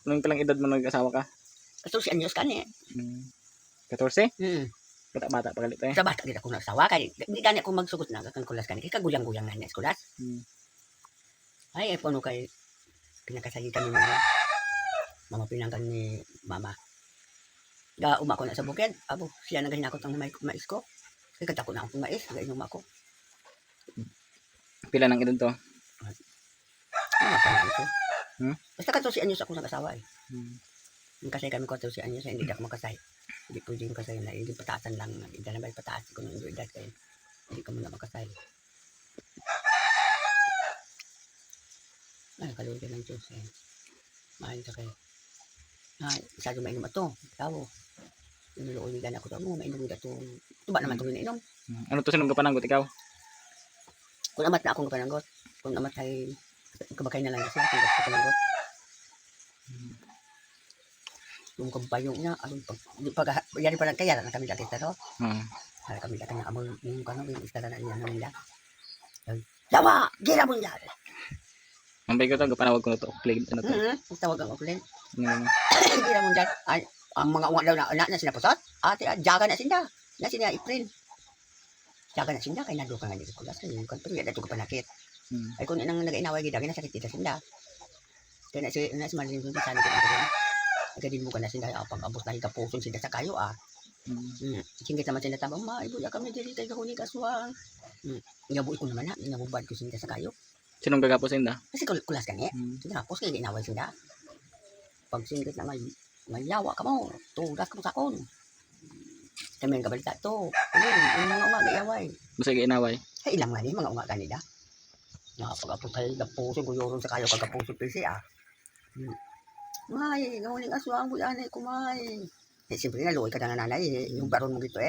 Nung palang edad mo nag-asawa ka? 14 anyos ka ni. 14? Bata pa galit Sa bata gid ako nagsawa kay di gani ako magsugot na kang kulas kani kay kaguyang-guyang na kulas. Ay puno kay pinakasayi kami mga pinanggan ni mama. Da uma ko na sa bukid, abo siya nagahinakot ang mais ko. Kay kadako na akong mais, gainom ako. Pila nang edad to? Ano pa ito? Basta 14 anyos ako nag-asawa eh. Kasay kami 14 anyos hindi ako makasay. Hindi pwede yung kasay na hindi pataasan lang. Hindi na ba pataas ko nung edad kayo. Hindi ka muna makasay. Ay, kaluwi ka ng Diyos eh. Mahalin ka kayo. Ay, masyado mainom ito. Tawo. Inulooligan ako ito. Mainom ito. Tuba naman ito ininom. Ano to sinong kapananggot ikaw? Kung amat na akong kapananggot. Kung amat ay kabakay na lang siya. Kung kapananggot. Yung kabayong niya. Yari pa lang kaya na kami dati ito. Kaya kami dati na amol yung kano. Yung istala na niya namin na. Dawa! Gira mo niya! Mambay ko to, kapanawag ko na to. Play ano to? Tawag ang uplin. Gira mo niya. Ang mga uwan daw na sinapusot. Ate, jaga na sinda. Na sinda April. Jaga na sinda. Kaya nado ka nga dito kulas. Pero yan nato ka panakit. Ay kung inang nag-inaway gida. Kaya nasakit dito sinda. Kaya na si Marlene kung sana ka na. Agadin mo ka na sinda. Pag-abos na higapusong sinda sa kayo Singit naman sinda tabang. Ibuya kami dili tayo kahuni kaswang. Ngabuhi ko naman na. Ngabubad ko sinda sa kayo. Sinong gagapos sinda? Kasi kulas ka niya. Sinapos kaya inaway sinda. Pag singit na mayawa ka mo. Tugas ka mo sa akon. Kami ang kabalita to. Yung mga umaga yaway. Basta inaway? Ay ilang nga ni mga umaga nila. Nakapag-apos tayo gapuso guyorong sa kayo kagapuso PC May, gamuling aswang buyanay kumay. Siyempre na luoy ka na nanay. Yung baron mo gito